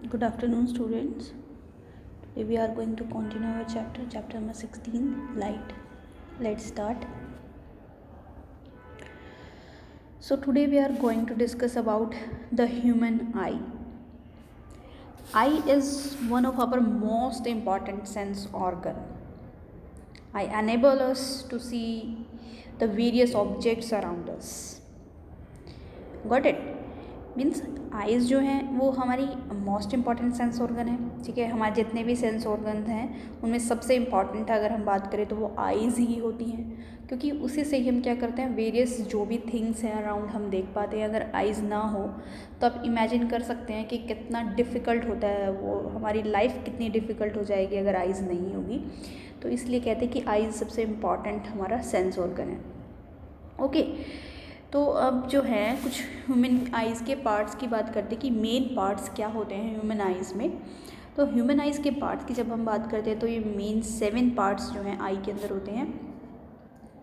Good afternoon, students. Today we are going to continue our chapter number 16, light. Let's start. So today we are going to discuss about the human eye. Eye is one of our most important sense organ. Eye enable us to see the various objects around us. Got it? Means eyes जो हैं वो हमारी most important sense organ है, ठीक है। हमारे जितने भी सेंस ऑर्गन हैं उनमें सबसे इम्पॉर्टेंट अगर हम बात करें तो वो आइज़ ही होती हैं, क्योंकि उसी से ही हम क्या करते हैं, वेरियस जो भी थिंग्स हैं अराउंड हम देख पाते हैं। अगर आइज़ ना हो तो आप इमेजिन कर सकते हैं कि कितना डिफ़िकल्ट होता है, वो हमारी लाइफ कितनी डिफ़िकल्ट हो जाएगी अगर आइज़ नहीं होगी। तो इसलिए कहते हैं कि आइज़ सबसे इम्पॉर्टेंट हमारा सेंस ऑर्गन है। ओके, तो अब जो है कुछ ह्यूमन आइज़ के पार्ट्स की बात करते हैं कि मेन पार्ट्स क्या होते हैं ह्यूमन आइज़ में। तो ह्यूमन आइज़ के पार्ट्स की जब हम बात करते हैं तो ये मेन 7 पार्ट्स जो हैं आई के अंदर होते हैं।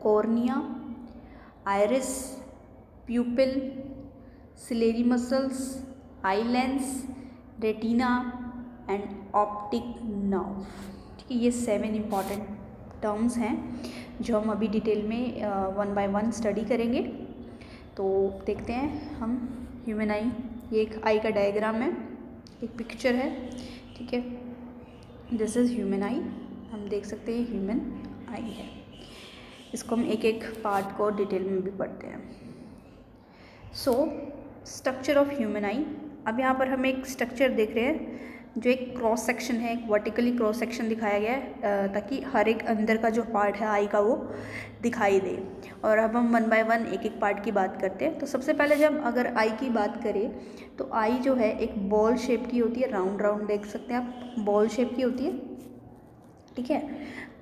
Cornea, iris, pupil, ciliary muscles, eye lens, retina and optic nerve. ठीक है, ये 7 इम्पॉर्टेंट टर्म्स हैं जो हम अभी डिटेल में 1 बाय 1 स्टडी करेंगे। तो देखते हैं हम ह्यूमन आई। ये एक आई का डायग्राम है, एक पिक्चर है, ठीक है। दिस इज़ ह्यूमन आई। हम देख सकते हैं ह्यूमन आई है। इसको हम एक एक पार्ट को डिटेल में भी पढ़ते हैं। सो स्ट्रक्चर ऑफ ह्यूमन आई। अब यहाँ पर हम एक स्ट्रक्चर देख रहे हैं जो एक क्रॉस सेक्शन है, एक वर्टिकली क्रॉस सेक्शन दिखाया गया है ताकि हर एक अंदर का जो पार्ट है आई का वो दिखाई दे। और अब हम 1 बाय 1 एक एक पार्ट की बात करते हैं। तो सबसे पहले जब अगर आई की बात करें तो आई जो है एक बॉल शेप की होती है, राउंड राउंड देख सकते हैं आप, बॉल शेप की होती है, ठीक है।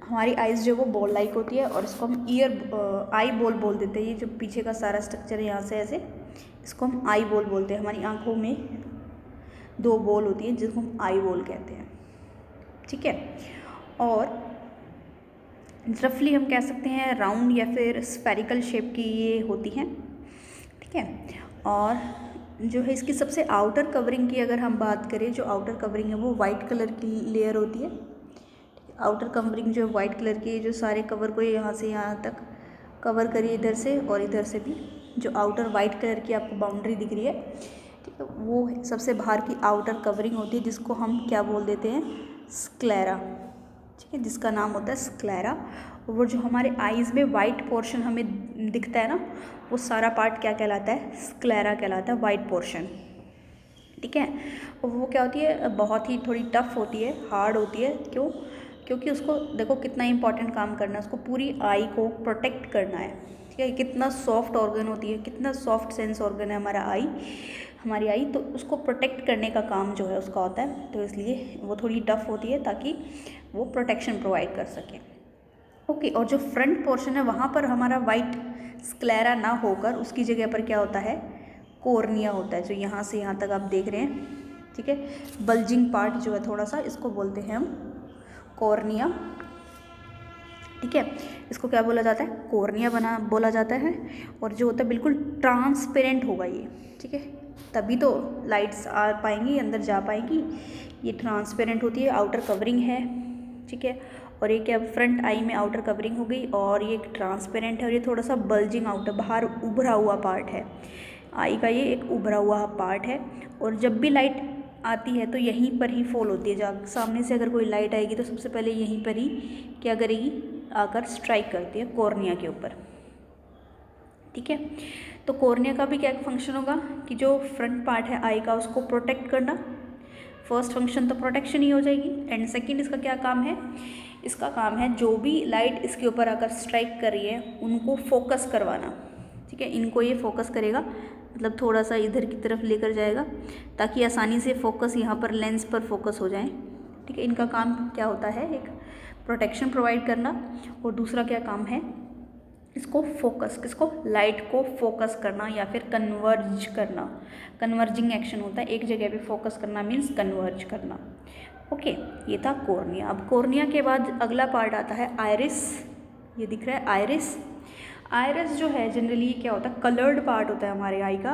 हमारी आइज़ जो वो बॉल लाइक होती है और इसको हम आई बॉल बोल देते हैं। ये जो पीछे का सारा स्ट्रक्चर है यहाँ से ऐसे, इसको हम आई बॉल बोलते हैं। हमारी आँखों में 2 बॉल होती हैं जिसको हम आई बॉल कहते हैं, ठीक है। और रफली हम कह सकते हैं राउंड या फिर स्फेरिकल शेप की ये होती हैं, ठीक है। और जो है इसकी सबसे आउटर कवरिंग की अगर हम बात करें, जो आउटर कवरिंग है वो वाइट कलर की लेयर होती है। आउटर कवरिंग जो है वाइट कलर की, जो सारे कवर को यहाँ से यहाँ तक कवर करिए, इधर से और इधर से भी। जो आउटर वाइट कलर की आपको बाउंड्री दिख रही है, ठीक है, वो सबसे बाहर की आउटर कवरिंग होती है जिसको हम क्या बोल देते हैं, स्क्लेरा, ठीक है, जिसका नाम होता है स्क्लेरा। और वो जो हमारे आइज़ में वाइट पोर्शन हमें दिखता है ना, वो सारा पार्ट क्या कहलाता है, स्क्लेरा कहलाता है, वाइट पोर्शन, ठीक है। और वो क्या होती है, बहुत ही थोड़ी टफ होती है, हार्ड होती है। क्यों? क्योंकि उसको देखो कितना इंपॉर्टेंट काम करना है, उसको पूरी आई को प्रोटेक्ट करना है, ठीक है। कितना सॉफ्ट ऑर्गन होती है, कितना सॉफ्ट सेंस ऑर्गन है हमारा आई, हमारी आई, तो उसको प्रोटेक्ट करने का काम जो है उसका होता है। तो इसलिए वो थोड़ी टफ होती है ताकि वो प्रोटेक्शन प्रोवाइड कर सके। ओके, और जो फ्रंट पोर्शन है वहाँ पर हमारा वाइट स्क्लेरा ना होकर उसकी जगह पर क्या होता है, कॉर्निया होता है, जो यहाँ से यहाँ तक आप देख रहे हैं, ठीक है। बल्जिंग पार्ट जो है थोड़ा सा, इसको बोलते हैं हम कॉर्निया, ठीक है। इसको क्या बोला जाता है, कॉर्निया बोला जाता है। और जो होता है बिल्कुल ट्रांसपेरेंट होगा ये, ठीक है, तभी तो लाइट्स आ पाएंगी, अंदर जा पाएंगी। ये ट्रांसपेरेंट होती है, आउटर कवरिंग है, ठीक है। और ये क्या, फ्रंट आई में आउटर कवरिंग हो गई, और ये एक ट्रांसपेरेंट है, और ये थोड़ा सा बल्जिंग आउटर, बाहर उभरा हुआ पार्ट है आई का, ये एक उभरा हुआ पार्ट है। और जब भी लाइट आती है तो यहीं पर ही फॉल होती है। जब सामने से अगर कोई लाइट आएगी तो सबसे पहले यहीं पर ही क्या करेगी, आकर स्ट्राइक करती है कॉर्निया के ऊपर, ठीक है। तो कॉर्निया का भी क्या फंक्शन होगा कि जो फ्रंट पार्ट है आई का उसको प्रोटेक्ट करना। फर्स्ट फंक्शन तो प्रोटेक्शन ही हो जाएगी, एंड सेकंड इसका क्या काम है, इसका काम है जो भी लाइट इसके ऊपर आकर स्ट्राइक कर रही है उनको फोकस करवाना, ठीक है। इनको ये फोकस करेगा, मतलब थोड़ा सा इधर की तरफ लेकर जाएगा ताकि आसानी से फोकस यहाँ पर लेंस पर फोकस हो जाए, ठीक है। इनका काम क्या होता है, एक प्रोटेक्शन प्रोवाइड करना, और दूसरा क्या काम है, इसको फोकस, किसको, लाइट को फोकस करना या फिर कन्वर्ज करना। कन्वर्जिंग एक्शन होता है, एक जगह पे फोकस करना मीन्स कन्वर्ज करना। ओके, ये था कॉर्निया। अब कॉर्निया के बाद अगला पार्ट आता है आइरिस। ये दिख रहा है आइरिस। आइरिस जो है जनरली क्या होता है, कलर्ड पार्ट होता है हमारे आई का।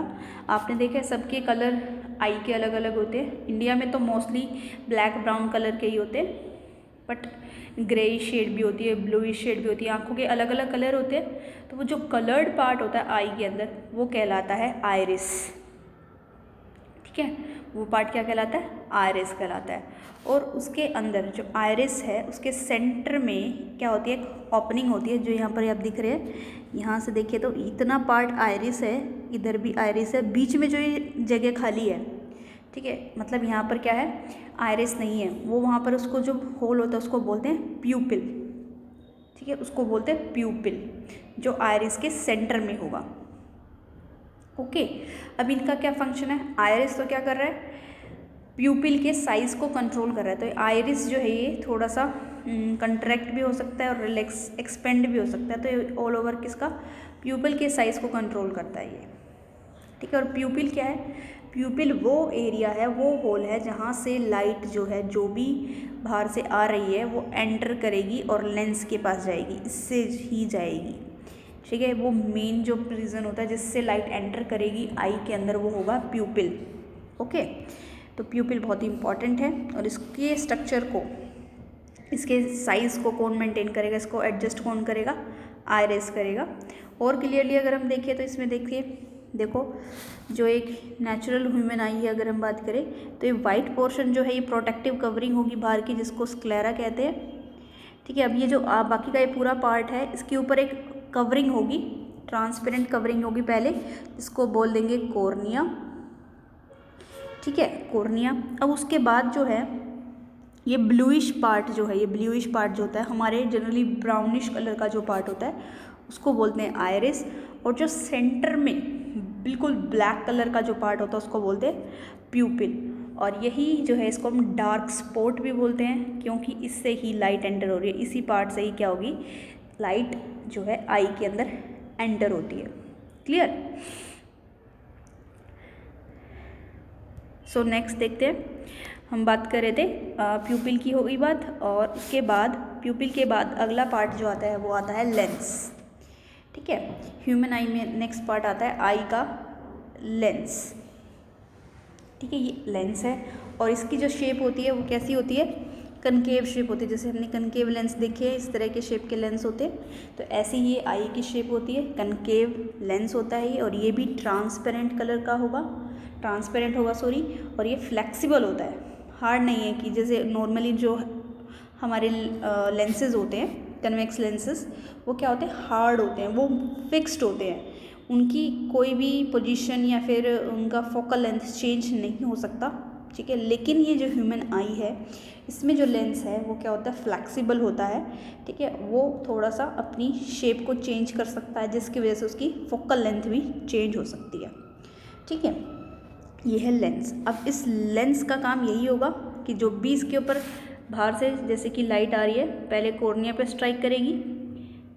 आपने देखा है सबके कलर आई के अलग अलग होते हैं। इंडिया में तो मोस्टली ब्लैक ब्राउन कलर के ही होते हैं, बट ग्रे शेड भी होती है, ब्लूइश शेड भी होती है, आँखों के अलग अलग कलर होते हैं। तो वो जो कलर्ड पार्ट होता है आई के अंदर वो कहलाता है आइरिस। ठीक है, वो पार्ट क्या कहलाता है? आइरिस कहलाता है। और उसके अंदर जो आइरिस है उसके सेंटर में क्या होती है? एक ओपनिंग होती है, जो यहाँ पर आप दिख रहे हैं। यहाँ से देखिए तो इतना पार्ट आइरिस है, इधर भी आइरिस है, बीच में जो ये जगह खाली है, ठीक है, मतलब यहाँ पर क्या है? आइरिस नहीं है, वो वहाँ पर उसको जो होल होता है उसको बोलते हैं प्यूपिल। ठीक है, उसको बोलते हैं प्यूपिल, जो आइरिस के सेंटर में होगा। ओके, अब इनका क्या फंक्शन है? आइरिस तो क्या कर रहा है? प्यूपिल के साइज़ को कंट्रोल कर रहा है। तो आइरिस जो है ये थोड़ा सा कंट्रैक्ट भी हो सकता है और रिलैक्स एक्सपेंड भी हो सकता है। तो ये ऑल ओवर किसका? प्यूपिल के साइज़ को कंट्रोल करता है ये। ठीक है, और प्यूपिल क्या है? प्यूपिल वो एरिया है, वो होल है जहाँ से लाइट जो है, जो भी बाहर से आ रही है वो एंटर करेगी और लेंस के पास जाएगी, इससे ही जाएगी। ठीक है, वो मेन जो रीज़न होता है जिससे लाइट एंटर करेगी आई के अंदर वो होगा प्यूपिल। ओके, तो प्यूपिल बहुत ही इंपॉर्टेंट है। और इसके स्ट्रक्चर को, इसके साइज़ को कौन मेंटेन करेगा? इसको एडजस्ट कौन करेगा? आइरिस करेगा। और क्लियरली अगर हम देखें तो इसमें देखिए, देखो जो एक नेचुरल ह्यूमन आई है अगर हम बात करें तो ये वाइट पोर्शन जो है ये प्रोटेक्टिव कवरिंग होगी बाहर की, जिसको स्क्लेरा कहते हैं। ठीक है, अब ये जो बाकी का ये पूरा पार्ट है इसके ऊपर एक कवरिंग होगी, ट्रांसपेरेंट कवरिंग होगी पहले, इसको बोल देंगे कॉर्निया। ठीक है, कॉर्निया। अब उसके बाद जो है ये ब्लूइश पार्ट जो है, ये ब्लूइश पार्ट जो होता है हमारे जनरली ब्राउनिश कलर का जो पार्ट होता है उसको बोलते हैं आइरिस। और जो सेंटर में बिल्कुल ब्लैक कलर का जो पार्ट होता है उसको बोलते हैं प्यूपिल। और यही जो है इसको हम डार्क स्पॉट भी बोलते हैं, क्योंकि इससे ही लाइट एंटर हो रही है, इसी पार्ट से ही क्या होगी? लाइट जो है आई के अंदर एंटर होती है। क्लियर? सो नेक्स्ट देखते हैं, हम बात कर रहे थे प्यूपिल की हो गई बात, और उसके बाद प्यूपिल के बाद अगला पार्ट जो आता है वो आता है लेंस। ठीक है, ह्यूमन आई में नेक्स्ट पार्ट आता है आई का लेंस। ठीक है, ये लेंस है और इसकी जो शेप होती है वो कैसी होती है? कनकेव शेप होती है। जैसे हमने कनकेव लेंस देखे हैं, इस तरह के शेप के लेंस होते हैं, तो ऐसे ही ये आई की शेप होती है, कनकेव लेंस होता है ये। और ये भी ट्रांसपेरेंट कलर का होगा, ट्रांसपेरेंट होगा सॉरी, और ये फ्लेक्सिबल होता है, हार्ड नहीं है कि जैसे नॉर्मली जो हमारे लेंसेज होते हैं कन्वेक्स लेंसेज वो क्या होते हैं? हार्ड होते हैं, वो फिक्स्ड होते हैं, उनकी कोई भी पोजीशन या फिर उनका फोकल लेंथ चेंज नहीं हो सकता। ठीक है, लेकिन ये जो ह्यूमन आई है इसमें जो लेंस है वो क्या होता है? फ्लेक्सिबल होता है। ठीक है, वो थोड़ा सा अपनी शेप को चेंज कर सकता है, जिसकी वजह से उसकी फोकल लेंथ भी चेंज हो सकती है। ठीक है, ये है लेंस। अब इस लेंस का काम यही होगा कि जो भी इसके ऊपर बाहर से जैसे कि लाइट आ रही है पहले कॉर्निया पे स्ट्राइक करेगी।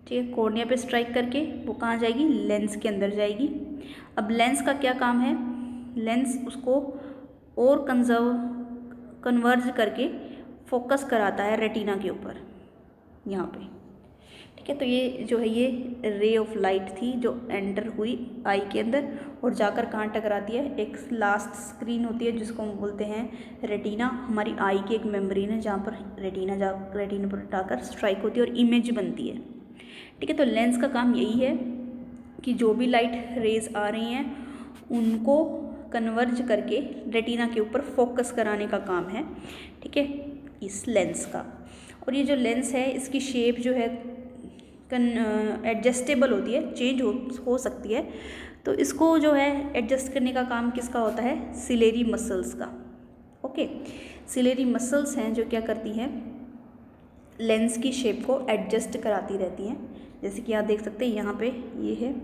ठीक है, कॉर्निया पे स्ट्राइक करके वो कहाँ जाएगी? लेंस के अंदर जाएगी। अब लेंस का क्या काम है? लेंस उसको और कन्वर्ज करके फोकस कराता है रेटिना के ऊपर, यहाँ पे। ठीक है, तो ये जो है ये रे ऑफ लाइट थी जो एंटर हुई आई के अंदर और जाकर कहाँ टकराती है? एक लास्ट स्क्रीन होती है जिसको हम बोलते हैं रेटिना। हमारी आई की एक मेम्ब्रेन है जहाँ पर रेटिना पर जाकर स्ट्राइक होती है और इमेज बनती है। ठीक है, तो लेंस का काम यही है कि जो भी लाइट रेज आ रही हैं उनको कन्वर्ज करके रेटिना के ऊपर फोकस कराने का काम है। ठीक है, इस लेंस का। और ये जो लेंस है इसकी शेप जो है एडजस्टेबल होती है, चेंज हो सकती है। तो इसको जो है एडजस्ट करने का काम किसका होता है? सिलेरी मसल्स का। ओके, सिलेरी मसल्स हैं जो क्या करती हैं? लेंस की शेप को एडजस्ट कराती रहती हैं। जैसे कि आप देख सकते हैं यहाँ पे ये है,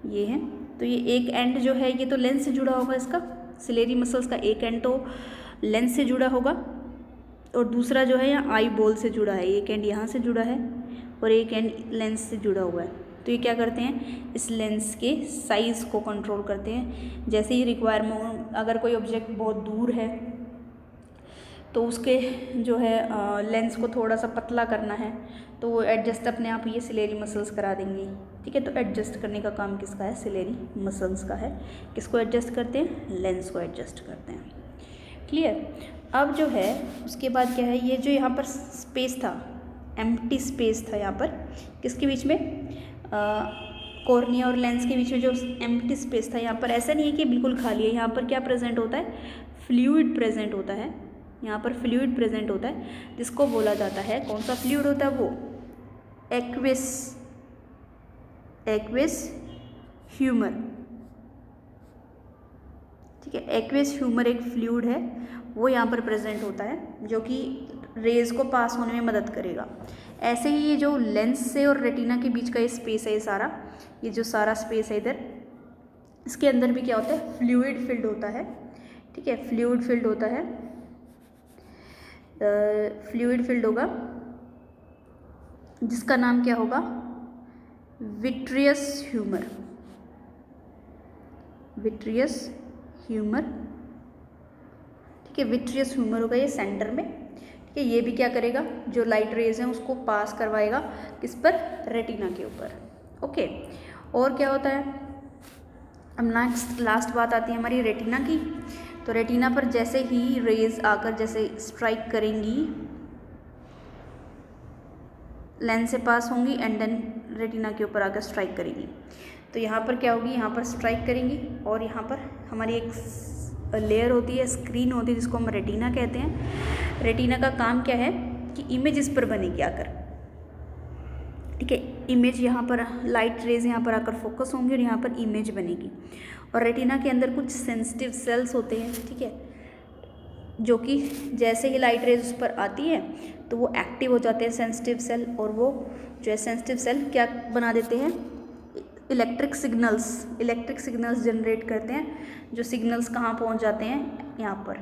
ये है, तो ये एक एंड जो है ये तो लेंस से जुड़ा होगा, इसका सिलेरी मसल्स का एक एंड तो लेंस से जुड़ा होगा और दूसरा जो है यहाँ आई बॉल से जुड़ा है, एक एंड यहाँ से जुड़ा है और एक एंड लेंस से जुड़ा हुआ है। तो ये क्या करते हैं? इस लेंस के साइज़ को कंट्रोल करते हैं। जैसे ही रिक्वायरमेंट, अगर कोई ऑब्जेक्ट बहुत दूर है तो उसके जो है लेंस को थोड़ा सा पतला करना है तो वो एडजस्ट अपने आप ये सिलेरी मसल्स करा देंगी। ठीक है, तो एडजस्ट करने का काम किसका है? सिलेरी मसल्स का है। किसको एडजस्ट करते हैं? लेंस को एडजस्ट करते हैं। क्लियर। अब जो है उसके बाद क्या है, ये जो यहाँ पर स्पेस था, एम्प्टी स्पेस था यहाँ पर, किसके बीच में? कॉर्निया और लेंस के बीच में जो एम्प्टी स्पेस था, यहाँ पर ऐसा नहीं है कि बिल्कुल खाली है। यहाँ पर क्या प्रेजेंट होता है? फ्लूइड प्रेजेंट होता है। यहाँ पर फ्लूइड प्रेजेंट होता है जिसको बोला जाता है, कौन सा फ्लूइड होता है? वो एक्वेस ह्यूमर। ठीक है, एक्वेस ह्यूमर एक फ्लूइड है, वो यहाँ पर प्रेजेंट होता है जो कि रेज को पास होने में मदद करेगा। ऐसे ही ये जो लेंस से और रेटिना के बीच का ये स्पेस है, ये जो सारा स्पेस है इधर, इसके अंदर भी क्या होता है? फ्लूइड फिल्ड होता है। ठीक है, फ्लूइड फिल्ड होता है, फ्लूइड फिल्ड होगा जिसका नाम क्या होगा? Vitreous humour. Vitreous humour. ठीक है, विट्रियस ह्यूमर होगा ये सेंटर में। ठीक है, ये भी क्या करेगा? जो लाइट रेज हैं उसको पास करवाएगा किस पर? रेटिना के ऊपर। ओके, और क्या होता है? अब लास्ट बात आती है हमारी रेटिना की। तो रेटिना पर जैसे ही रेज आकर जैसे स्ट्राइक करेंगी, लेंस से पास होंगी एंड देन रेटिना के ऊपर आकर स्ट्राइक करेंगी, तो यहाँ पर क्या होगी? यहाँ पर स्ट्राइक करेंगी और यहाँ पर हमारी एक लेयर होती है, स्क्रीन होती है, जिसको हम रेटिना कहते हैं। रेटिना का काम क्या है कि इमेज इस पर बनेगी आकर। ठीक है, इमेज यहाँ पर, लाइट रेज यहाँ पर आकर फोकस होंगी और यहाँ पर इमेज बनेगी। और रेटिना के अंदर कुछ सेंसिटिव सेल्स होते हैं। ठीक है, जो कि जैसे ही लाइट रेज उस पर आती है तो वो एक्टिव हो जाते हैं सेंसिटिव सेल, और वो जो है सेंसिटिव सेल क्या बना देते हैं? इलेक्ट्रिक सिग्नल्स जनरेट करते हैं। जो सिग्नल्स कहाँ पहुँच जाते हैं? यहाँ पर,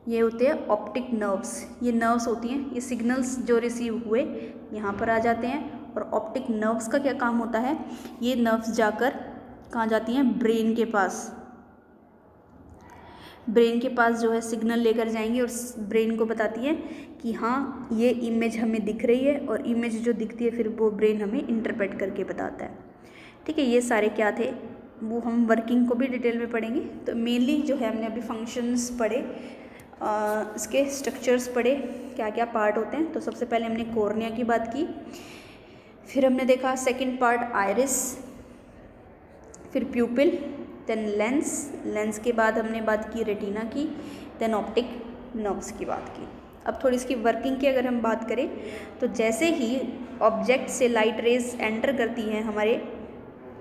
ये होते हैं ऑप्टिक नर्व्स। ये नर्व्स होती हैं, ये सिग्नल्स जो रिसीव हुए यहाँ पर आ जाते हैं। और ऑप्टिक नर्व्स का क्या काम होता है? ये नर्व्स जाकर कहाँ जाती हैं? ब्रेन के पास। ब्रेन के पास जो है सिग्नल लेकर जाएंगी और ब्रेन को बताती है कि हाँ ये इमेज हमें दिख रही है, और इमेज जो दिखती है फिर वो ब्रेन हमें इंटरप्रेट करके बताता है। ठीक है, ये सारे क्या थे, वो हम वर्किंग को भी डिटेल में पढ़ेंगे। तो मेनली जो है हमने अभी फंक्शंस पढ़े, इसके स्ट्रक्चर्स पढ़े, क्या क्या पार्ट होते हैं। तो सबसे पहले हमने कॉर्निया की बात की, फिर हमने देखा सेकंड पार्ट आइरिस, फिर प्यूपिल, देन लेंस के बाद हमने बात की रेटिना की, देन ऑप्टिक नर्व्स की बात की। अब थोड़ी इसकी वर्किंग की अगर हम बात करें तो जैसे ही ऑब्जेक्ट से लाइट रेज एंटर करती हैं हमारे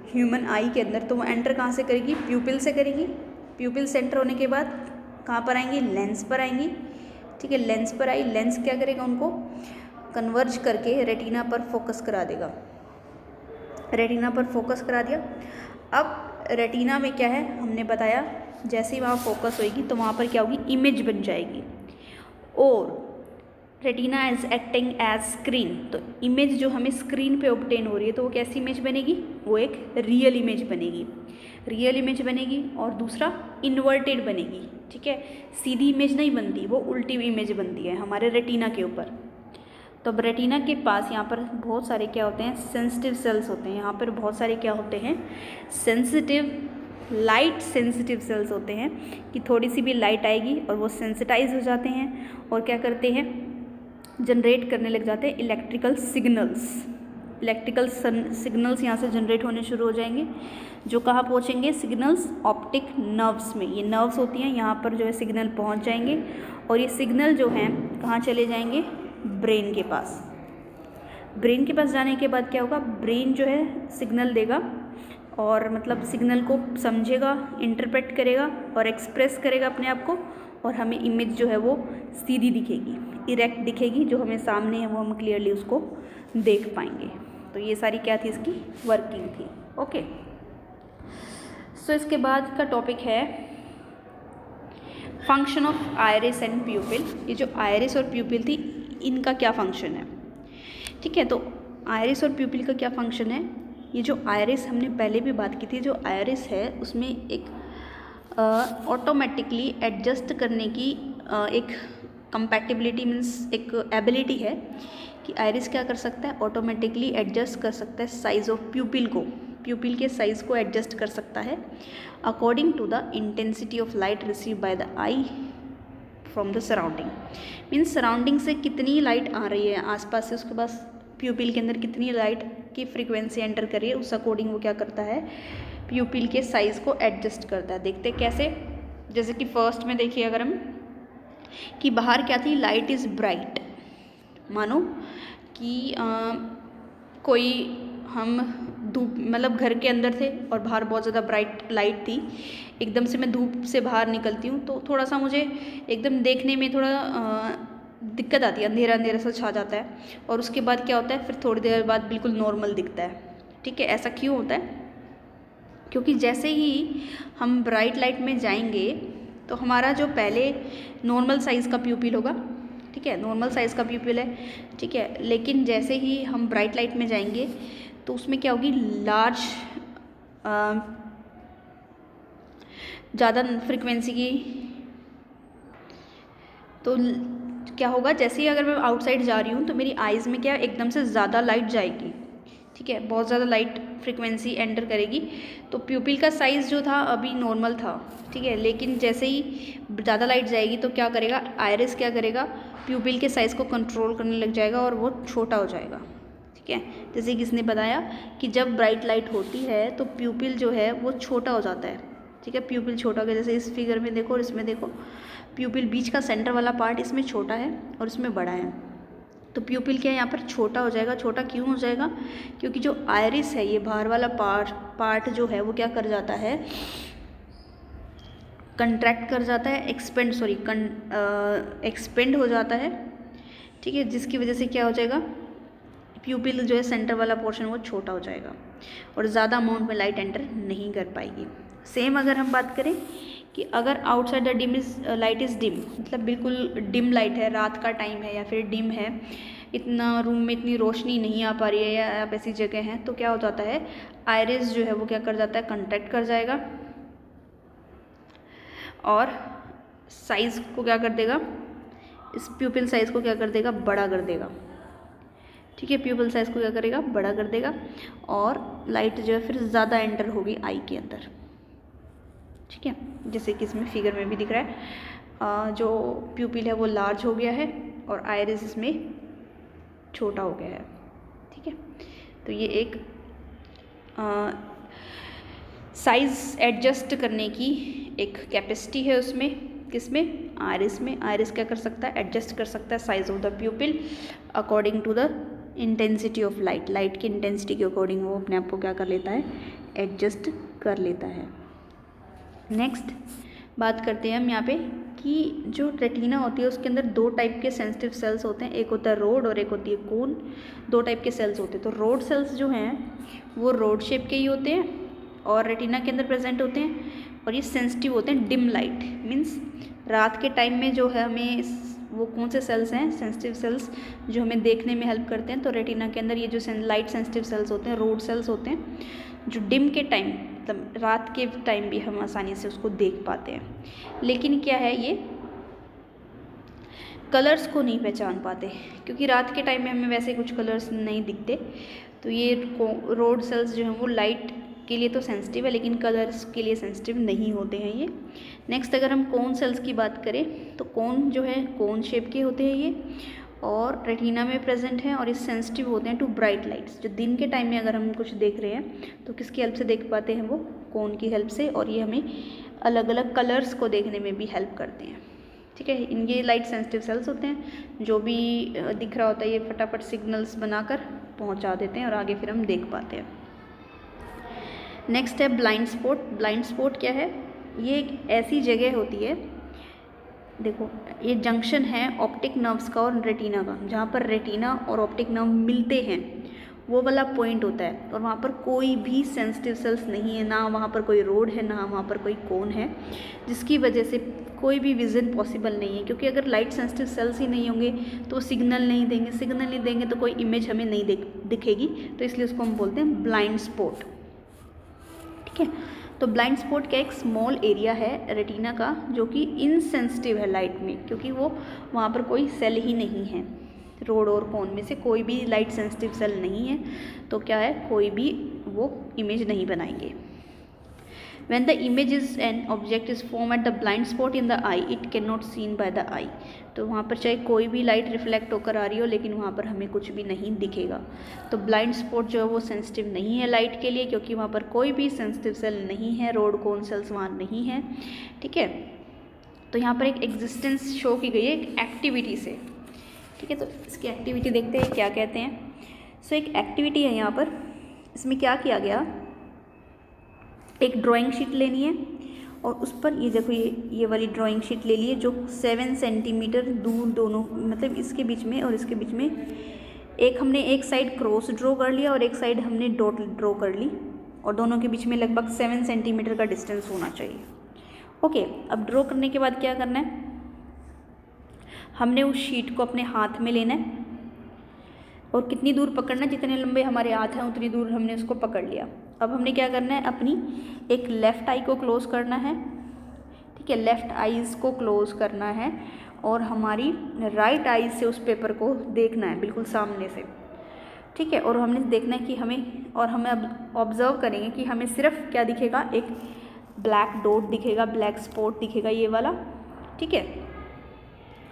ह्यूमन आई के अंदर, तो वो एंटर कहाँ से करेगी? प्यूपिल से करेगी। प्यूपिल से एंटर होने के बाद कहाँ पर आएंगी? लेंस पर आएंगी। ठीक है, लेंस पर आई, लेंस क्या करेगा? उनको कन्वर्ज करके रेटिना पर फोकस करा देगा। रेटिना पर फोकस करा दिया। अब रेटिना में क्या है, हमने बताया जैसे ही वहाँ फोकस होएगी तो वहाँ पर क्या होगी? इमेज बन जाएगी। और retina is acting as screen, तो इमेज जो हमें स्क्रीन पे ऑब्टेन हो रही है तो वो कैसी इमेज बनेगी? वो एक रियल इमेज बनेगी। रियल इमेज बनेगी और दूसरा इन्वर्टेड बनेगी। ठीक है, सीधी इमेज नहीं बनती, वो उल्टी इमेज बनती है हमारे रेटिना के ऊपर। तो अब रेटिना के पास यहाँ पर बहुत सारे क्या होते हैं? सेंसिटिव सेल्स होते हैं। यहाँ पर बहुत सारे क्या होते हैं? लाइट सेंसिटिव सेल्स होते हैं कि थोड़ी सी भी लाइट आएगी और वो सेंसिटाइज हो जाते हैं और क्या करते हैं? जनरेट करने लग जाते हैं इलेक्ट्रिकल सिग्नल्स यहाँ से जनरेट होने शुरू हो जाएंगे, जो कहाँ पहुँचेंगे? सिग्नल्स ऑप्टिक नर्व्स में। ये नर्व्स होती हैं, यहाँ पर जो है सिग्नल पहुँच जाएंगे और ये सिग्नल जो हैं कहाँ चले जाएंगे? ब्रेन के पास। ब्रेन के पास जाने के बाद क्या होगा? ब्रेन जो है सिग्नल देगा और मतलब सिग्नल को समझेगा, इंटरप्रेट करेगा और एक्सप्रेस करेगा अपने आप को, और हमें इमेज जो है वो सीधी दिखेगी, इरेक्ट दिखेगी, जो हमें सामने है वो हम क्लियरली उसको देख पाएंगे। तो ये सारी क्या थी? इसकी वर्किंग थी। ओके, सो इसके बाद का टॉपिक है फंक्शन ऑफ आइरिस एंड प्यूपिल। ये जो आइरिस और प्यूपिल थी इनका क्या फंक्शन है? ठीक है, तो आइरिस और प्यूपिल का क्या फंक्शन है? ये जो आइरिस हमने पहले भी बात की थी, जो आइरिस है उसमें एक ऑटोमेटिकली एडजस्ट करने की एक कंपैटिबिलिटी मीन्स एक एबिलिटी है कि आयरिस क्या कर सकता है, ऑटोमेटिकली एडजस्ट कर सकता है साइज ऑफ प्यूपिल को, प्यूपिल के साइज़ को एडजस्ट कर सकता है according to the intensity of light receive by the eye from the surrounding. Means surrounding से कितनी लाइट आ रही है आसपास से, उसके पास प्यूपिल के अंदर कितनी लाइट की फ्रीक्वेंसी एंटर कर रही है, उस अकॉर्डिंग वो क्या करता है, प्यूपिल के साइज़ को एडजस्ट करता है। देखते हैं कैसे। जैसे कि फर्स्ट में देखिए अगर हम कि बाहर क्या थी, लाइट इज़ ब्राइट। मानो कि कोई हम धूप मतलब घर के अंदर थे और बाहर बहुत ज़्यादा ब्राइट लाइट थी, एकदम से मैं धूप से बाहर निकलती हूँ तो थोड़ा सा मुझे एकदम देखने में थोड़ा दिक्कत आती है, अंधेरा अंधेरा सा छा जाता है, और उसके बाद क्या होता है, फिर थोड़ी देर बाद बिल्कुल नॉर्मल दिखता है। ठीक है, ऐसा क्यों होता है? क्योंकि जैसे ही हम ब्राइट लाइट में जाएंगे तो हमारा जो पहले नॉर्मल साइज़ का प्यूपिल होगा, ठीक है, नॉर्मल साइज़ का प्यूपिल है, ठीक है, लेकिन जैसे ही हम ब्राइट लाइट में जाएंगे तो उसमें क्या होगी, लार्ज ज़्यादा फ्रिक्वेंसी की, तो क्या होगा, जैसे ही अगर मैं आउटसाइड जा रही हूँ तो मेरी आइज़ में क्या एकदम से ज़्यादा लाइट जाएगी, ठीक है, बहुत ज़्यादा लाइट फ्रिक्वेंसी एंटर करेगी, तो प्यूपिल का साइज़ जो था अभी नॉर्मल था, ठीक है, लेकिन जैसे ही ज़्यादा लाइट जाएगी तो क्या करेगा, आयरिस क्या करेगा, प्यूपिल के साइज़ को कंट्रोल करने लग जाएगा और वो छोटा हो जाएगा। ठीक है, जैसे किसने बताया कि जब ब्राइट लाइट होती है तो प्यूपिल जो है वो छोटा हो जाता है। ठीक है, प्यूपिल छोटा हो गया, जैसे इस फिगर में देखो और इसमें देखो, प्यूपिल बीच का सेंटर वाला पार्ट इसमें छोटा है और इसमें बड़ा है, तो प्यूपिल क्या है यहाँ पर छोटा हो जाएगा। छोटा क्यों हो जाएगा, क्योंकि जो आयरिस है ये बाहर वाला पार्ट जो है वो क्या कर जाता है, कंट्रैक्ट कर जाता है, एक्सपेंड हो जाता है। ठीक है, जिसकी वजह से क्या हो जाएगा, प्यूपिल जो है सेंटर वाला पोर्शन वो छोटा हो जाएगा और ज़्यादा अमाउंट में लाइट एंटर नहीं कर पाएगी। सेम अगर हम बात करें कि अगर outside the light is dim, मतलब बिल्कुल डिम लाइट है, रात का टाइम है या फिर डिम है, इतना रूम में इतनी रोशनी नहीं आ पा रही है या आप ऐसी जगह हैं, तो क्या हो जाता है, आयरिस जो है वो क्या कर जाता है, कंट्रैक्ट कर जाएगा और साइज़ को क्या कर देगा, इस प्यूपिल साइज़ को क्या कर देगा, बड़ा कर देगा। ठीक है, प्यूपिल साइज़ को क्या करेगा, बड़ा कर देगा और लाइट जो है फिर ज़्यादा एंटर होगी आई के अंदर। ठीक है, जैसे कि इसमें फिगर में भी दिख रहा है, जो प्यूपिल है वो लार्ज हो गया है और आयरिस इसमें छोटा हो गया है। ठीक है, तो ये एक साइज़ एडजस्ट करने की एक कैपेसिटी है उसमें, किसमें, आयरिस में। आयरिस क्या कर सकता है, एडजस्ट कर सकता है size of the pupil according to the intensity of light. Light की इंटेंसिटी के अकॉर्डिंग वो अपने आप को क्या कर लेता है, एडजस्ट कर लेता है। नेक्स्ट बात करते हैं हम यहाँ पे कि जो रेटिना होती है उसके अंदर दो टाइप के सेंसिटिव सेल्स होते हैं, एक होता है रोड और एक होती है कोन। दो टाइप के सेल्स होते हैं, तो रोड सेल्स जो हैं वो रोड शेप के ही होते हैं और रेटिना के अंदर प्रेजेंट होते हैं, और ये सेंसिटिव होते हैं डिम लाइट, मीन्स रात के टाइम में जो है हमें वो कौन से सेल्स हैं, सेंसिटिव सेल्स जो हमें देखने में हेल्प करते हैं। तो रेटिना के अंदर ये जो लाइट सेंसिटिव सेल्स होते हैं, रोड सेल्स होते हैं, जो डिम के टाइम मतलब रात के टाइम भी हम आसानी से उसको देख पाते हैं। लेकिन क्या है, ये कलर्स को नहीं पहचान पाते क्योंकि रात के टाइम में हमें वैसे कुछ कलर्स नहीं दिखते। तो ये रोड सेल्स जो हैं वो लाइट के लिए तो सेंसिटिव है लेकिन कलर्स के लिए सेंसिटिव नहीं होते हैं ये। नेक्स्ट अगर हम कोन सेल्स की बात करें तो कोन जो है कोन शेप के होते हैं ये और रेटिना में प्रेजेंट हैं और ये सेंसिटिव होते हैं टू ब्राइट लाइट्स। जो दिन के टाइम में अगर हम कुछ देख रहे हैं तो किसकी हेल्प से देख पाते हैं, वो कोन की हेल्प से, और ये हमें अलग अलग कलर्स को देखने में भी हेल्प करते हैं। ठीक है, इनके लाइट सेंसिटिव सेल्स होते हैं, जो भी दिख रहा होता है ये फटाफट सिग्नल्स बनाकर पहुंचा देते हैं और आगे फिर हम देख पाते हैं। नेक्स्ट है ब्लाइंड स्पॉट। ब्लाइंड स्पॉट क्या है, ये एक ऐसी जगह होती है, देखो ये जंक्शन है ऑप्टिक नर्व्स का और रेटिना का, जहाँ पर रेटिना और ऑप्टिक नर्व मिलते हैं, वो वाला पॉइंट होता है और वहाँ पर कोई भी सेंसिटिव सेल्स नहीं है, ना वहाँ पर कोई रोड है ना वहाँ पर कोई कोन है, जिसकी वजह से कोई भी विज़न पॉसिबल नहीं है। क्योंकि अगर लाइट सेंसिटिव सेल्स ही नहीं होंगे तो सिग्नल नहीं देंगे, सिग्नल नहीं देंगे तो कोई इमेज हमें नहीं दिखेगी, तो इसलिए उसको हम बोलते हैं ब्लाइंड स्पॉट। ठीक है, तो ब्लाइंड स्पॉट क्या एक स्मॉल एरिया है रेटिना का जो कि इनसेंसिटिव है लाइट में, क्योंकि वो वहाँ पर कोई सेल ही नहीं है, रोड और कोन में से कोई भी लाइट सेंसिटिव सेल नहीं है, तो क्या है कोई भी वो इमेज नहीं बनाएंगे। When the image is an object is formed at the blind spot in the eye, it cannot seen by the eye. तो वहाँ पर चाहे कोई भी लाइट रिफ्लेक्ट होकर आ रही हो लेकिन वहाँ पर हमें कुछ भी नहीं दिखेगा। तो ब्लाइंड स्पॉट जो है वो सेंसिटिव नहीं है लाइट के लिए, क्योंकि वहाँ पर कोई भी सेंसिटिव सेल नहीं है, रोड कोन सेल्स वहाँ नहीं है। ठीक है, तो यहाँ पर एक एग्जिस्टेंस शो की गई है एक एक्टिविटी से। ठीक है, तो इसकी एक्टिविटी देखते हैं क्या कहते हैं। सो एक एक्टिविटी है यहाँ पर, इसमें क्या किया गया, एक ड्राइंग शीट लेनी है और उस पर ये देखो ये वाली ड्राइंग शीट ले ली है जो 7 सेंटीमीटर दूर दोनों, मतलब इसके बीच में और इसके बीच में एक हमने एक साइड क्रॉस ड्रॉ कर लिया और एक साइड हमने डॉट ड्रॉ कर ली, और दोनों के बीच में लगभग 7 सेंटीमीटर का डिस्टेंस होना चाहिए। ओके, अब ड्रॉ करने के बाद क्या करना है, हमने उस शीट को अपने हाथ में लेना है और कितनी दूर पकड़ना है, जितने लंबे हमारे हाथ हैं उतनी दूर हमने उसको पकड़ लिया। अब हमने क्या करना है, अपनी एक लेफ़्ट आई को क्लोज़ करना है। ठीक है, लेफ़्ट आईज़ को क्लोज़ करना है और हमारी राइट आईज से उस पेपर को देखना है बिल्कुल सामने से। ठीक है, और हमने देखना है कि हमें अब ऑब्ज़र्व करेंगे कि हमें सिर्फ क्या दिखेगा, एक ब्लैक डॉट दिखेगा, ब्लैक स्पॉट दिखेगा ये वाला। ठीक है,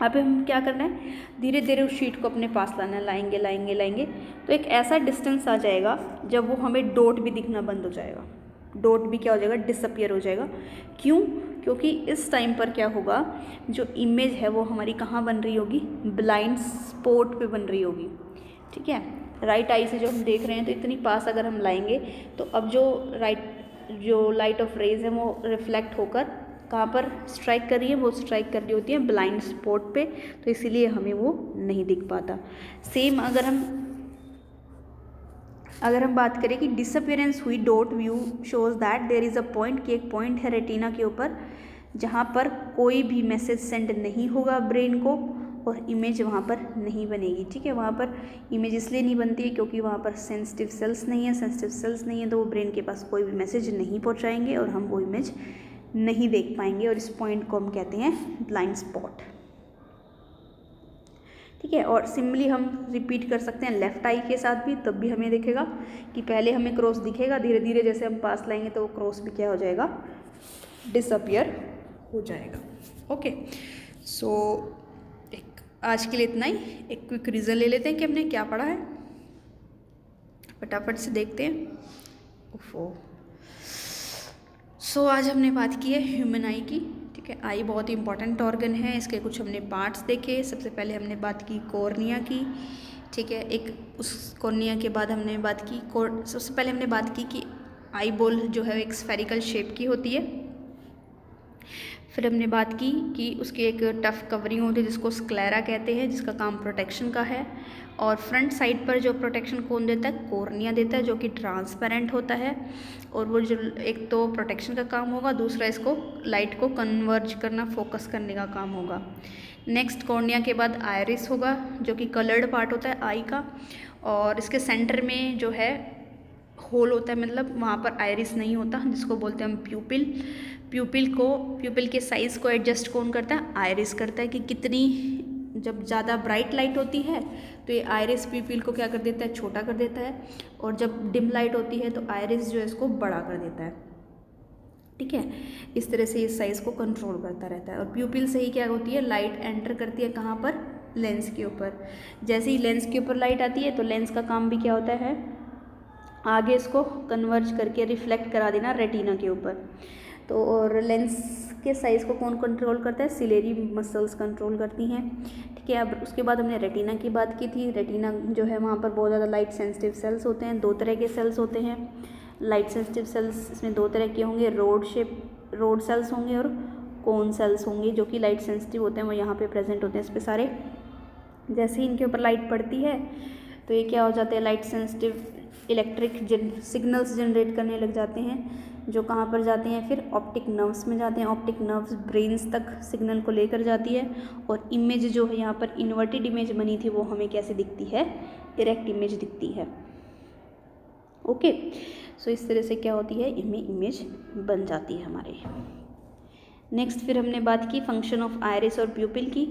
अब हम क्या करना है, धीरे धीरे उस शीट को अपने पास लाना है, लाएंगे तो एक ऐसा डिस्टेंस आ जाएगा जब वो हमें डॉट भी दिखना बंद हो जाएगा, डॉट भी क्या हो जाएगा, डिसअपियर हो जाएगा। क्यों? क्योंकि इस टाइम पर क्या होगा, जो इमेज है वो हमारी कहाँ बन रही होगी, ब्लाइंड स्पॉट पे बन रही होगी। ठीक है, राइट आई से जो हम देख रहे हैं तो इतनी पास अगर हम लाएंगे तो अब जो लाइट ऑफ रेज है वो रिफ्लेक्ट होकर कहाँ पर स्ट्राइक कर रही है, वो स्ट्राइक कर रही होती है ब्लाइंड स्पॉट पे, तो इसीलिए हमें वो नहीं दिख पाता। सेम अगर हम बात करें कि डिसअपियरेंस हुई, dot view shows that there is a point, कि एक पॉइंट है रेटिना के ऊपर जहाँ पर कोई भी मैसेज सेंड नहीं होगा ब्रेन को और इमेज वहाँ पर नहीं बनेगी। ठीक है, वहाँ पर इमेज इसलिए नहीं बनती है क्योंकि वहाँ पर सेंसिटिव सेल्स नहीं है, तो वो ब्रेन के पास कोई भी मैसेज नहीं पहुँचाएंगे और हम वो इमेज नहीं देख पाएंगे, और इस पॉइंट को हम कहते हैं ब्लाइंड स्पॉट। ठीक है, और सिमिलरली हम रिपीट कर सकते हैं लेफ़्ट आई के साथ भी, तब भी हमें दिखेगा कि पहले हमें क्रॉस दिखेगा, धीरे धीरे जैसे हम पास लाएंगे तो वो क्रॉस भी क्या हो जाएगा, डिसअपियर हो जाएगा। ओके, सो आज के लिए इतना ही। एक क्विक रिजल्ट ले लेते हैं कि हमने क्या पढ़ा है, फटाफट से देखते हैं। सो आज हमने बात की है ह्यूमन आई की। ठीक है, आई बहुत ही इंपॉर्टेंट ऑर्गन है, इसके कुछ हमने पार्ट्स देखे। सबसे पहले हमने बात की कॉर्निया की। ठीक है, एक उस कॉर्निया के बाद हमने बात की सबसे पहले हमने बात की कि आई बॉल जो है एक स्फेरिकल शेप की होती है। फिर हमने बात की कि उसकी एक टफ कवरिंग होती है जिसको स्क्लेरा कहते हैं, जिसका काम प्रोटेक्शन का है। और फ्रंट साइड पर जो प्रोटेक्शन कौन देता है, कॉर्निया देता है, जो कि ट्रांसपेरेंट होता है। और वो जो एक तो प्रोटेक्शन का काम होगा, दूसरा इसको लाइट को कन्वर्ज करना, फोकस करने का काम होगा। नेक्स्ट कॉर्निया के बाद आयरिस होगा जो कि कलर्ड पार्ट होता है आई का, और इसके सेंटर में जो है होल होता है, मतलब वहाँ पर आयरिस नहीं होता, जिसको बोलते हैं हम प्यूपिल। प्यूपिल के साइज़ को एडजस्ट कौन करता है, आयरिस करता है कि कितनी, जब ज़्यादा ब्राइट लाइट होती है तो ये आयरिस प्यूपिल को क्या कर देता है, छोटा कर देता है, और जब डिम लाइट होती है तो आयरिस जो है इसको बड़ा कर देता है। ठीक है, इस तरह से इस साइज़ को कंट्रोल करता रहता है। और प्यूपिल से ही क्या होती है, लाइट एंटर करती है कहाँ पर, लेंस के ऊपर। जैसे ही लेंस के ऊपर लाइट आती है तो लेंस का काम भी क्या होता है, आगे इसको कन्वर्ज करके रिफ्लेक्ट करा देना रेटिना के ऊपर। तो और लेंस के साइज़ को कौन कंट्रोल करता है, सिलेरी मसल्स कंट्रोल करती हैं। ठीक है, अब उसके बाद हमने रेटिना की बात की थी। रेटिना जो है वहाँ पर बहुत ज़्यादा लाइट सेंसिटिव सेल्स होते हैं, 2 तरह के सेल्स होते हैं लाइट सेंसिटिव सेल्स। इसमें 2 तरह के होंगे, रोड सेल्स होंगे और कोन सेल्स होंगे, जो कि लाइट सेंसिटिव होते हैं, वो यहाँ पे प्रेजेंट होते हैं इस पे सारे। जैसे ही इनके ऊपर लाइट पड़ती है तो ये क्या हो जाते हैं, light sensitive electric signals generate करने लग जाते हैं, जो कहाँ पर जाते हैं, फिर ऑप्टिक नर्व्स में जाते हैं। ऑप्टिक नर्व्स ब्रेन्स तक सिग्नल को लेकर जाती है, और इमेज जो है यहाँ पर इन्वर्टेड इमेज बनी थी वो हमें कैसे दिखती है, डायरेक्ट इमेज दिखती है। ओके, सो इस तरह से क्या होती है, इमेज बन जाती है हमारे। नेक्स्ट फिर हमने बात की फंक्शन ऑफ आयरिस और प्यूपिल की।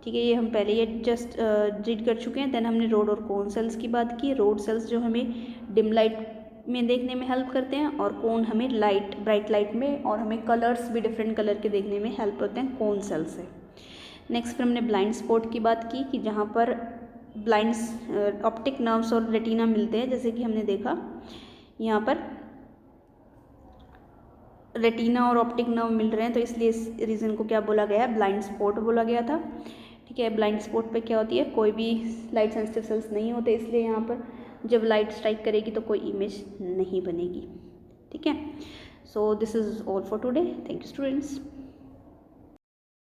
ठीक है, ये हम पहले ये जस्ट रीड कर चुके हैं। देन हमने रोड और कोन सेल्स की बात की। रोड सेल्स जो हमें डिम लाइट में देखने में हेल्प करते हैं और कोन हमें लाइट, ब्राइट लाइट में, और हमें कलर्स भी डिफरेंट कलर के देखने में हेल्प होते हैं कोन सेल से। नेक्स्ट फिर हमने ब्लाइंड स्पॉट की बात की कि जहाँ पर ब्लाइंड ऑप्टिक नर्व्स और रेटिना मिलते हैं, जैसे कि हमने देखा यहाँ पर रेटिना और ऑप्टिक नर्व मिल रहे हैं, तो इसलिए इस रीजन को क्या बोला गया है, ब्लाइंड स्पॉट बोला गया था। ठीक है, ब्लाइंड स्पॉट पे क्या होती है, कोई भी लाइट सेंसिटिव सेल्स नहीं होते, इसलिए यहाँ पर जब लाइट स्ट्राइक करेगी तो कोई इमेज नहीं बनेगी। ठीक है, so this is all for today. Thank you students.